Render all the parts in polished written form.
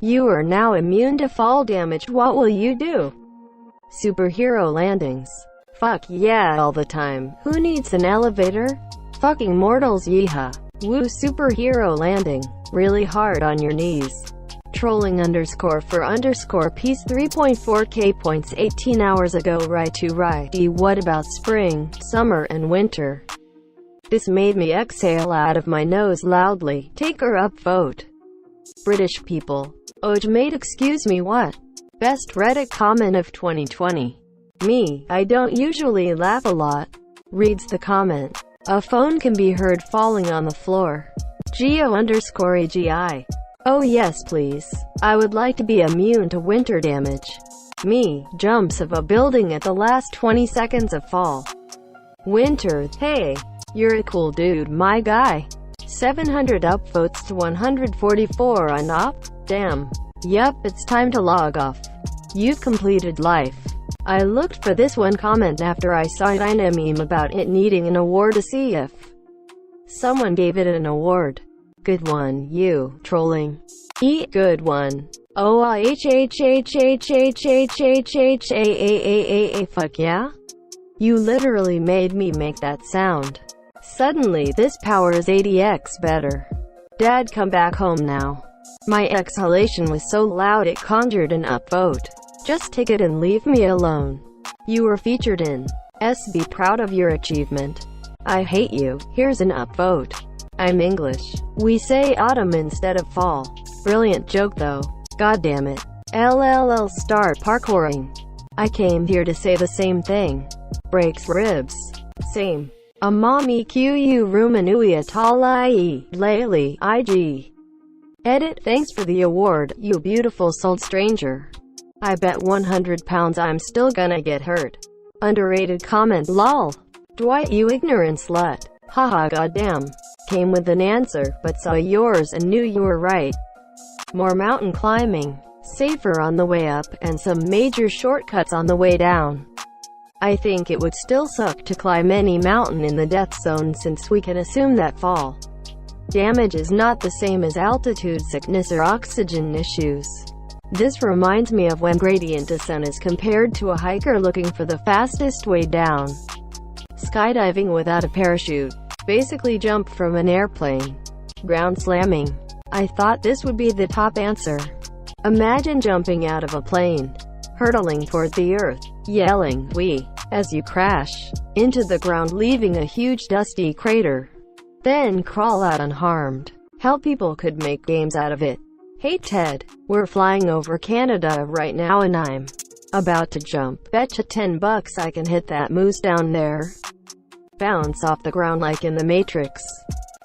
You are now immune to fall damage. What will you do? Superhero landings. Fuck yeah all the time. Who needs an elevator? Fucking mortals, yeehaw. Woo, superhero landing. Really hard on your knees. Trolling _ peace 3.4k points 18 hours ago. Right to right. What about spring, summer and winter? This made me exhale out of my nose loudly. Take her up vote. British people. Oj mate, excuse me, what? Best Reddit comment of 2020. Me, I don't usually laugh a lot. Reads the comment. A phone can be heard falling on the floor. Geo_AGI. Oh yes please. I would like to be immune to winter damage. Me, jumps of a building at the last 20 seconds of fall. Winter, hey. You're a cool dude, my guy. 700 upvotes to 144 on up. Damn. Yup, it's time to log off. You've completed life. I looked for this one comment after I saw a meme about it needing an award to see if someone gave it an award. Good one, you, trolling. Good one. Fuck yeah? You literally made me make that sound. Suddenly this power is 80x better. Dad, come back home now. My exhalation was so loud it conjured an upvote. Just take it and leave me alone. You were featured in Be proud of your achievement. I hate you. Here's an upvote. I'm English. We say autumn instead of fall. Brilliant joke though. God damn it. LLL, start parkouring. I came here to say the same thing. Breaks ribs. Same. A mommy QU Rumanuia Talai Layli IG. Edit. Thanks for the award, you beautiful souled stranger. I bet 100 pounds I'm still gonna get hurt. Underrated comment. Lol. Dwight, you ignorant slut. Haha, goddamn. Came with an answer, but saw yours and knew you were right. More mountain climbing. Safer on the way up, and some major shortcuts on the way down. I think it would still suck to climb any mountain in the death zone since we can assume that fall damage is not the same as altitude sickness or oxygen issues. This reminds me of when gradient descent is compared to a hiker looking for the fastest way down. Skydiving without a parachute. Basically jump from an airplane. Ground slamming. I thought this would be the top answer. Imagine jumping out of a plane, hurtling toward the earth, yelling, "Wee," as you crash into the ground, leaving a huge dusty crater. Then crawl out unharmed. Hell, people could make games out of it. Hey Ted, we're flying over Canada right now and I'm about to jump. Betcha $10 I can hit that moose down there. Bounce off the ground like in the Matrix.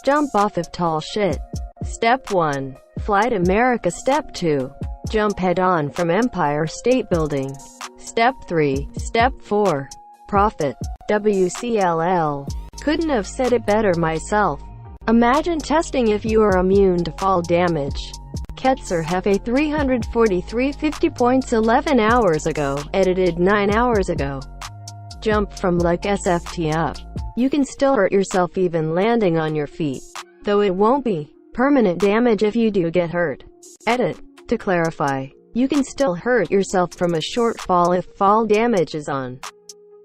Jump off of tall shit. Step 1. Fly to America. Step 2. Jump head-on from Empire State Building. Step 3. Step 4. Profit. WCLL. Couldn't have said it better myself. Imagine testing if you are immune to fall damage. Ketzer Hefe 343 50 points 11 hours ago. Edited 9 hours ago. Jump from like SFT up. You can still hurt yourself even landing on your feet, though it won't be permanent damage if you do get hurt. Edit. To clarify, you can still hurt yourself from a short fall if fall damage is on,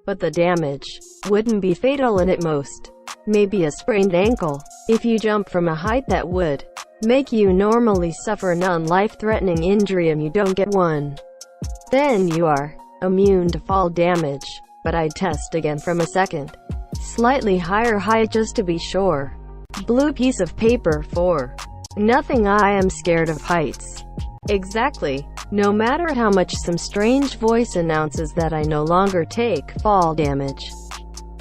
but the damage wouldn't be fatal and at most, maybe a sprained ankle. If you jump from a height that would make you normally suffer non-life-threatening injury and you don't get one, then you are immune to fall damage. But I'd test again from a second, slightly higher height just to be sure. Blue piece of paper 4. Nothing. I am scared of heights. Exactly. No matter how much some strange voice announces that I no longer take fall damage,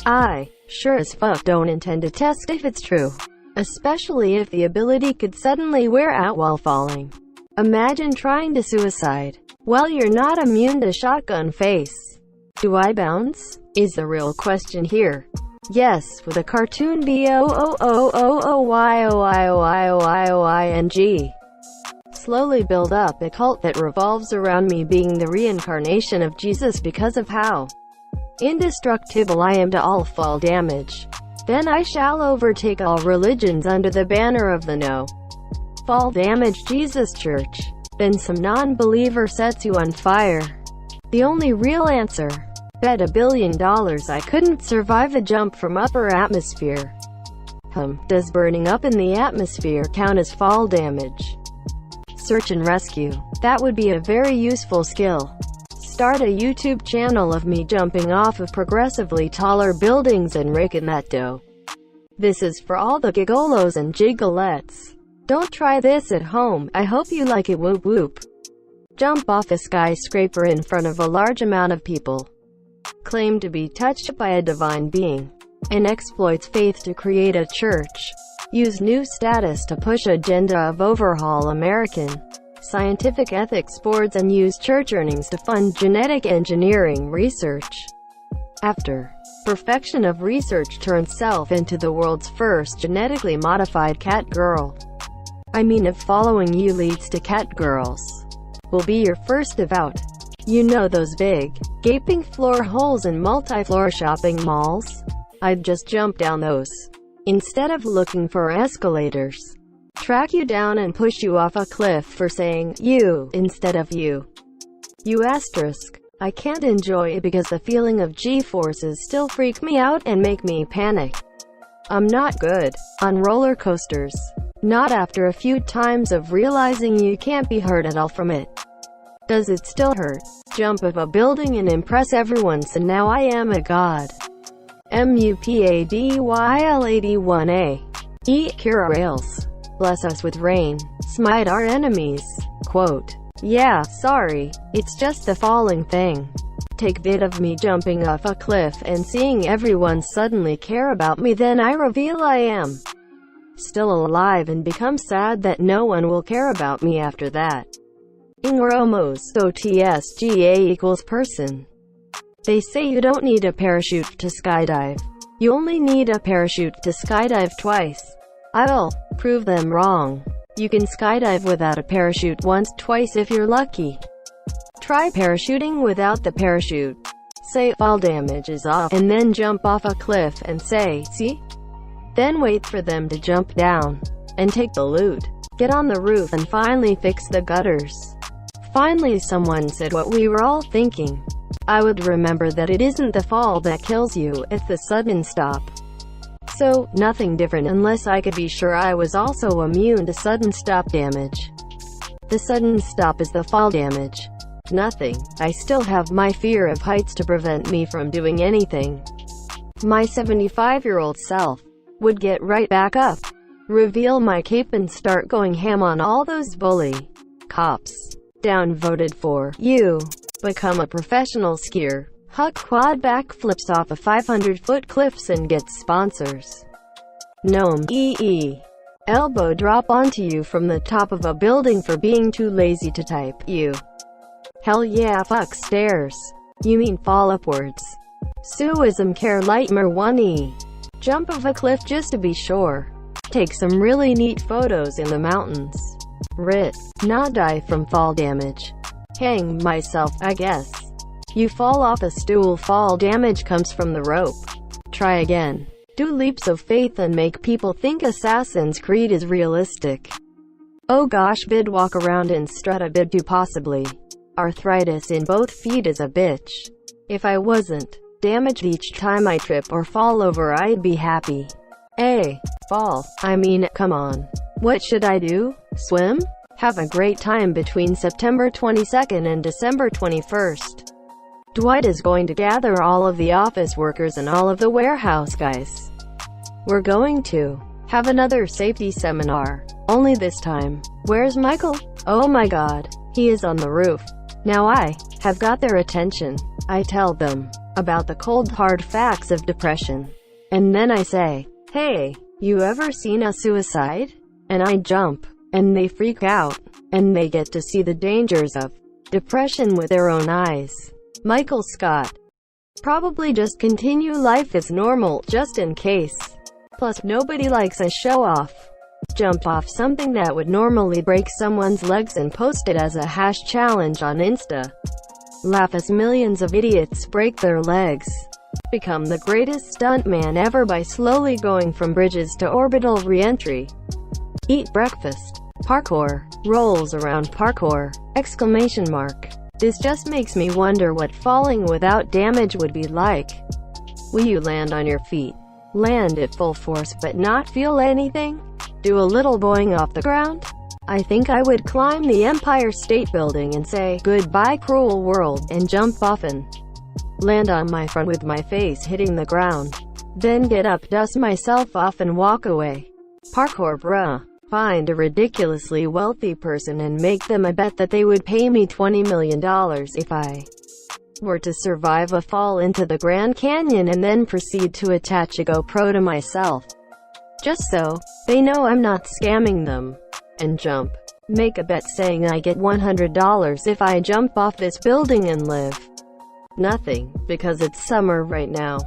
I sure as fuck don't intend to test if it's true. Especially if the ability could suddenly wear out while falling. Imagine trying to suicide. Well, you're not immune to shotgun face. Do I bounce? Is the real question here. Yes, with a cartoon BOOOOYOYOYOYOYOYNG. Slowly build up a cult that revolves around me being the reincarnation of Jesus because of how indestructible I am to all fall damage. Then I shall overtake all religions under the banner of the no fall damage Jesus Church. Then some non-believer sets you on fire. The only real answer. Bet $1 billion I couldn't survive a jump from upper atmosphere. Does burning up in the atmosphere count as fall damage? Search and rescue. That would be a very useful skill. Start a YouTube channel of me jumping off of progressively taller buildings and raking that dough. This is for all the gigolos and gigolettes. Don't try this at home. I hope you like it. Whoop whoop. Jump off a skyscraper in front of a large amount of people. Claim to be touched by a divine being. And exploits faith to create a church. Use new status to push agenda of overhaul American scientific ethics boards and use church earnings to fund genetic engineering research. After perfection of research turns self into the world's first genetically modified cat girl. I mean, if following you leads to cat girls, will be your first devout. You know those big, gaping floor holes in multi-floor shopping malls? I'd just jump down those. Instead of looking for escalators. Track you down and push you off a cliff for saying you instead of you. You asterisk. I can't enjoy it because the feeling of G-forces still freak me out and make me panic. I'm not good on roller coasters. Not after a few times of realizing you can't be hurt at all from it. Does it still hurt? Jump off a building and impress everyone, so now I am a god. MUPADYL81A. Kira Rails. Bless us with rain. Smite our enemies. Quote. Yeah, sorry. It's just the falling thing. Take vid of me jumping off a cliff and seeing everyone suddenly care about me, then I reveal I am still alive and become sad that no one will care about me after that. Ingromos OTSGA equals person. They say you don't need a parachute to skydive. You only need a parachute to skydive twice. I'll prove them wrong. You can skydive without a parachute once, twice if you're lucky. Try parachuting without the parachute. Say fall damage is off, and then jump off a cliff and say, see? Then wait for them to jump down and take the loot. Get on the roof and finally fix the gutters. Finally someone said what we were all thinking. I would remember that it isn't the fall that kills you, it's the sudden stop. So, nothing different unless I could be sure I was also immune to sudden stop damage. The sudden stop is the fall damage. Nothing. I still have my fear of heights to prevent me from doing anything. My 75-year-old self would get right back up, reveal my cape and start going ham on all those bully cops. Downvoted for you. Become a professional skier. Huck quad backflips off of 500-foot cliffs and gets sponsors. Gnome elbow drop onto you from the top of a building for being too lazy to type you. Hell yeah, fuck stairs. You mean fall upwards. Suism care lightmer 1e. Jump off a cliff just to be sure. Take some really neat photos in the mountains. Rit. Not die from fall damage. Hang myself, I guess. You fall off a stool, fall damage comes from the rope. Try again. Do leaps of faith and make people think Assassin's Creed is realistic. Oh gosh, bid walk around and strut a bit too possibly. Arthritis in both feet is a bitch. If I wasn't damaged each time I trip or fall over, I'd be happy. Fall. I mean, come on. What should I do? Swim? Have a great time between September 22nd and December 21st. Dwight is going to gather all of the office workers and all of the warehouse guys. We're going to have another safety seminar. Only this time. Where's Michael? Oh my god. He is on the roof. Now I have got their attention. I tell them about the cold hard facts of depression. And then I say, hey, you ever seen a suicide? And I jump. And they freak out. And they get to see the dangers of depression with their own eyes. Michael Scott. Probably just continue life as normal, just in case. Plus, nobody likes a show-off. Jump off something that would normally break someone's legs and post it as a hash challenge on Insta. Laugh as millions of idiots break their legs. Become the greatest stuntman ever by slowly going from bridges to orbital re-entry. Eat breakfast. Parkour. Rolls around parkour. Exclamation mark. This just makes me wonder what falling without damage would be like. Will you land on your feet? Land at full force but not feel anything? Do a little boing off the ground? I think I would climb the Empire State Building and say, "Goodbye cruel world," and jump off and land on my front with my face hitting the ground. Then get up, dust myself off and walk away. Parkour bruh. Find a ridiculously wealthy person and make them a bet that they would pay me $20 million if I were to survive a fall into the Grand Canyon and then proceed to attach a GoPro to myself. Just so they know I'm not scamming them. And jump. Make a bet saying I get $100 if I jump off this building and live. Nothing, because it's summer right now.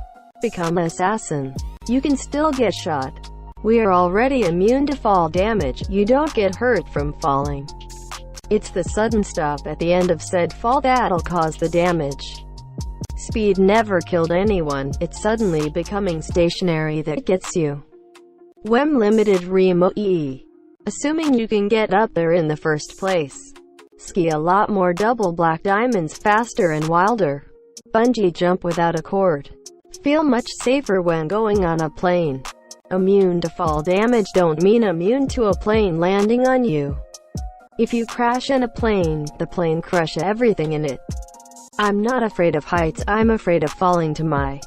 Become an assassin. You can still get shot. We are already immune to fall damage. You don't get hurt from falling. It's the sudden stop at the end of said fall that'll cause the damage. Speed never killed anyone, it's suddenly becoming stationary that gets you. WEM Limited Remote EE. Assuming you can get up there in the first place. Ski a lot more double black diamonds faster and wilder. Bungee jump without a cord. Feel much safer when going on a plane. Immune to fall damage don't mean immune to a plane landing on you. If you crash in a plane, the plane crush everything in it. I'm not afraid of heights, I'm afraid of falling to my...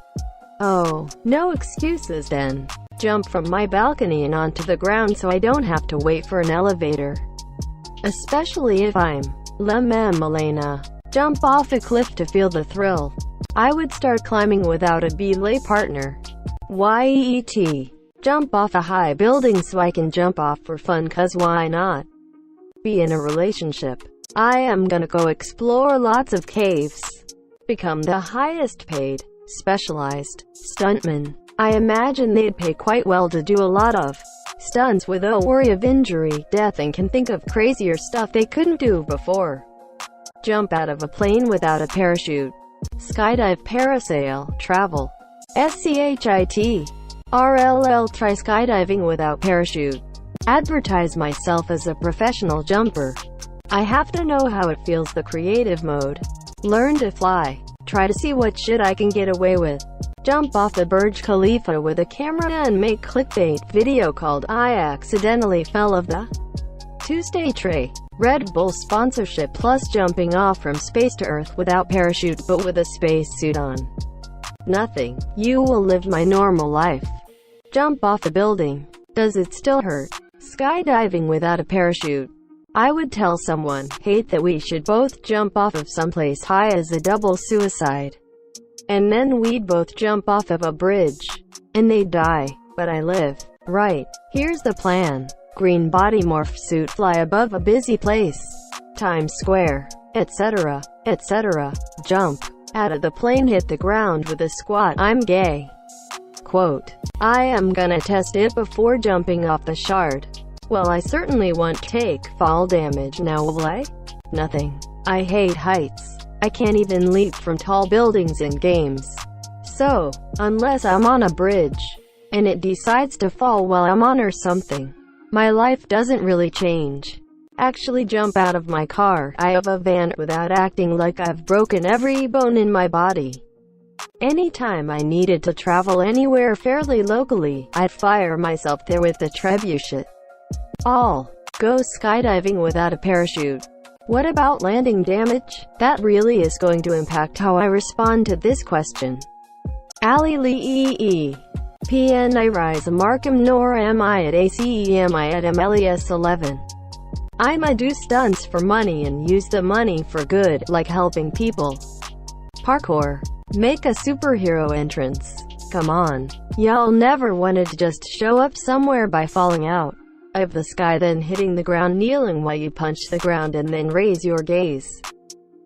Oh, no excuses then. Jump from my balcony and onto the ground so I don't have to wait for an elevator. Especially if I'm La Mem Elena. Jump off a cliff to feel the thrill. I would start climbing without a belay partner. YET. Jump off a high building so I can jump off for fun, cause why not? Be in a relationship. I am gonna go explore lots of caves. Become the highest paid, specialized stuntman. I imagine they'd pay quite well to do a lot of stunts with no worry of injury, death, and can think of crazier stuff they couldn't do before. Jump out of a plane without a parachute. Skydive, parasail, travel. SCHIT. RLL, try skydiving without parachute. Advertise myself as a professional jumper. I have to know how it feels, the creative mode. Learn to fly. Try to see what shit I can get away with. Jump off the Burj Khalifa with a camera and make clickbait video called "I accidentally fell off the Tuesday tray." Red Bull sponsorship plus jumping off from space to Earth without parachute but with a spacesuit on. Nothing. You will live my normal life. Jump off a building. Does it still hurt? Skydiving without a parachute. I would tell someone, hate that we should both jump off of someplace high as a double suicide. And then we'd both jump off of a bridge. And they'd die. But I live. Right. Here's the plan. Green body morph suit, fly above a busy place. Times Square. Etc. Etc. Jump out of the plane, hit the ground with a squat. I'm gay. Quote. I am gonna test it before jumping off the shard. Well, I certainly won't take fall damage now, will I? Nothing. I hate heights. I can't even leap from tall buildings in games. So, unless I'm on a bridge, and it decides to fall while I'm on or something, my life doesn't really change. Actually jump out of my car, I have a van, without acting like I've broken every bone in my body. Anytime I needed to travel anywhere fairly locally, I'd fire myself there with the trebuchet. All. Go skydiving without a parachute. What about landing damage? That really is going to impact how I respond to this question. Ali Lee PN I rise Markham nor am I at ACEM I at MLS 11. I'ma do stunts for money and use the money for good, like helping people. Parkour. Make a superhero entrance. Come on. Y'all never wanted to just show up somewhere by falling out of the sky, then hitting the ground, kneeling while you punch the ground, and then raise your gaze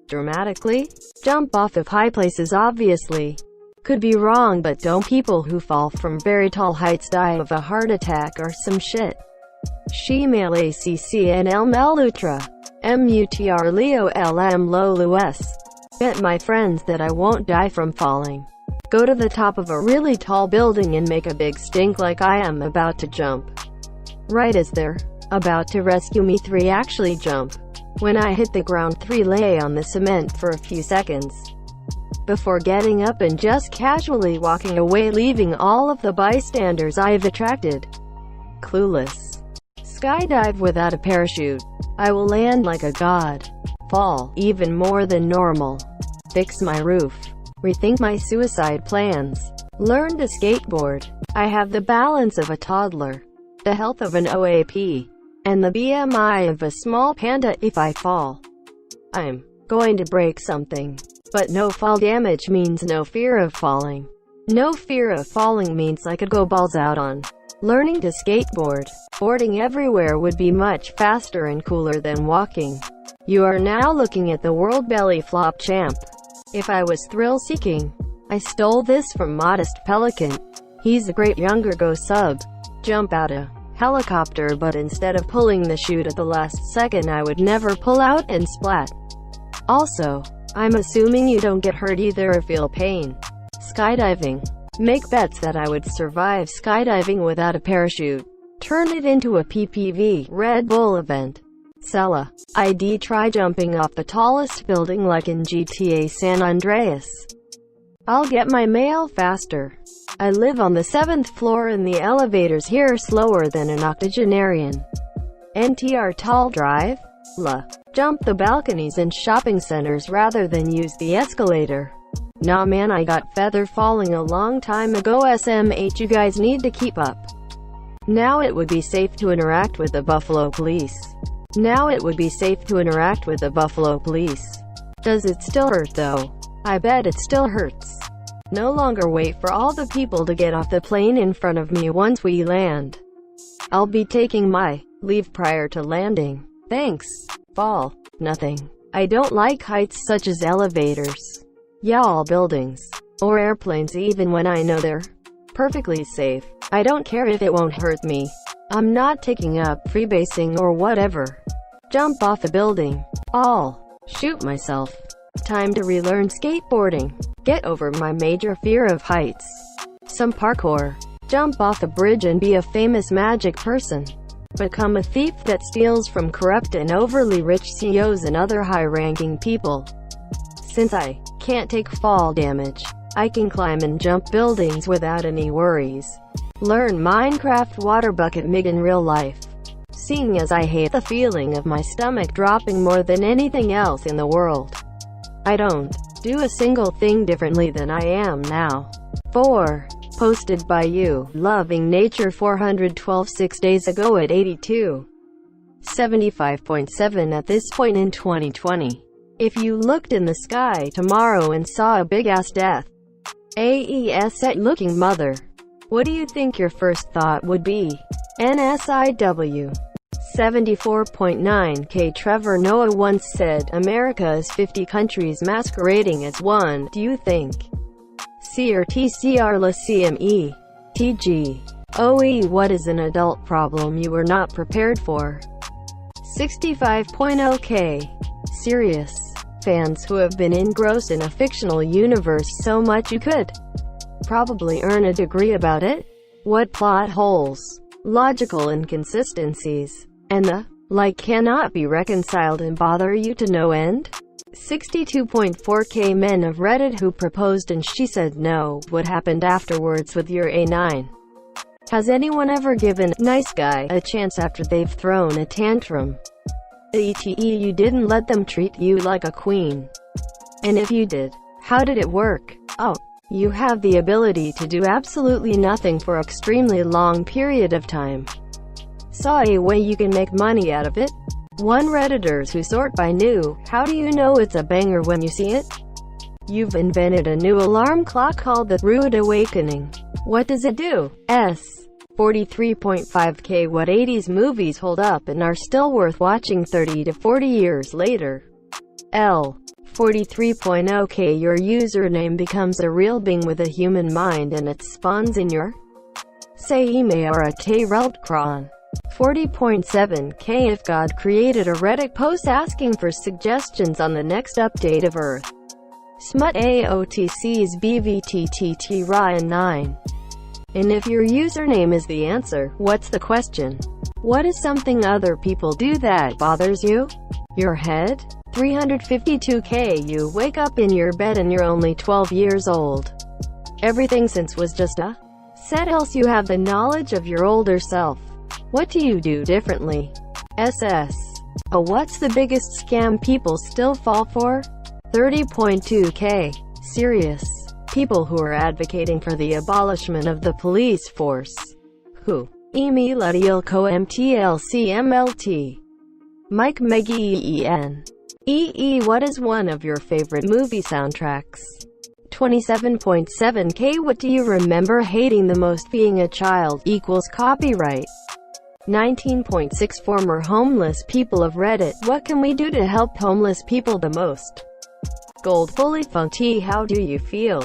dramatically? Jump off of high places, obviously. Could be wrong, but don't people who fall from very tall heights die of a heart attack or some shit? Shemale ACCNL Melutra. MUTR Leo LM Lolu S. Bet my friends that I won't die from falling. Go to the top of a really tall building and make a big stink like I am about to jump. Right as they're About to rescue me. 3 actually jump. When I hit the ground. 3 lay on the cement for a few seconds before getting up and just casually walking away, leaving all of the bystanders I've attracted clueless. Skydive without a parachute. I will land like a god. Fall, even more than normal. Fix my roof. Rethink my suicide plans. Learn to skateboard. I have the balance of a toddler, the health of an OAP, and the BMI of a small panda. If I fall, I'm going to break something. But no fall damage means no fear of falling. No fear of falling means I could go balls out on learning to skateboard. Boarding everywhere would be much faster and cooler than walking. You are now looking at the world belly flop champ. If I was thrill-seeking, I stole this from Modest Pelican. He's a great younger go sub. Jump out a helicopter, but instead of pulling the chute at the last second, I would never pull out and splat. Also, I'm assuming you don't get hurt either or feel pain. Skydiving. Make bets that I would survive skydiving without a parachute. Turn it into a PPV Red Bull event. Sella. ID. Try jumping off the tallest building like in GTA San Andreas. I'll get my mail faster. I live on the 7th floor and the elevators here are slower than an octogenarian. NTR. Tall drive. La. Jump the balconies in shopping centers rather than use the escalator. Nah man, I got feather falling a long time ago. SMH. You guys need to keep up. Now it would be safe to interact with the Buffalo Police. Now it would be safe to interact with the Buffalo Police. Does it still hurt though? I bet it still hurts. No longer wait for all the people to get off the plane in front of me once we land. I'll be taking my leave prior to landing. Thanks. Fall. Nothing. I don't like heights such as elevators. Yeah, all buildings. Or airplanes, even when I know they're perfectly safe. I don't care if it won't hurt me. I'm not taking up freebasing or whatever. Jump off a building. I'll shoot myself. Time to relearn skateboarding. Get over my major fear of heights. Some parkour. Jump off a bridge and be a famous magic person. Become a thief that steals from corrupt and overly rich CEOs and other high-ranking people. Since I can't take fall damage, I can climb and jump buildings without any worries. Learn Minecraft water bucket mig in real life. Seeing as I hate the feeling of my stomach dropping more than anything else in the world, I don't do a single thing differently than I am now. 4. Posted by you, Loving Nature 412 6 days ago at 82.75.7 at this point in 2020. If you looked in the sky tomorrow and saw a big-ass death AES at looking mother, what do you think your first thought would be? NSIW 74.9K. Trevor Noah once said, America is 50 countries masquerading as one. Do you think C or TCR la CME? TG. OE. What is an adult problem you were not prepared for? 65.0K. Serious. Fans who have been engrossed in a fictional universe so much you could probably earn a degree about it? What plot holes, logical inconsistencies, and the like cannot be reconciled and bother you to no end? 62.4K. Men of Reddit who proposed and she said no. What happened afterwards with your A9? Has anyone ever given nice guy a chance after they've thrown a tantrum? ETE. You didn't let them treat you like a queen. And if you did, how did it work? Oh, you have the ability to do absolutely nothing for an extremely long period of time. Saw a way you can make money out of it? 1. Redditors who sort by new. How do you know it's a banger when you see it? You've invented a new alarm clock called the Rude Awakening. What does it do? 43.5K. What 80s movies hold up and are still worth watching 30 to 40 years later? 43.0K. Your username becomes a real being with a human mind and it spawns in your say email or a K-Reltkron. 40.7K. If God created a Reddit post asking for suggestions on the next update of Earth. Smut AOTC's BVTTT Ryan 9. And if your username is the answer, what's the question? What is something other people do that bothers you? Your head? 352K. You wake up in your bed and you're only 12 years old. Everything since was just a set, else you have the knowledge of your older self. What do you do differently? SS. What's the biggest scam people still fall for? 30.2K. Serious. People who are advocating for the abolishment of the police force. Who? Emi Ladielko MTLCMLT. Mike Meggy EEN. What is one of your favorite movie soundtracks? 27.7K. What do you remember hating the most being a child? Equals copyright. 19.6. Former homeless people of Reddit. What can we do to help homeless people the most? Gold Fully Funk T. How do you feel?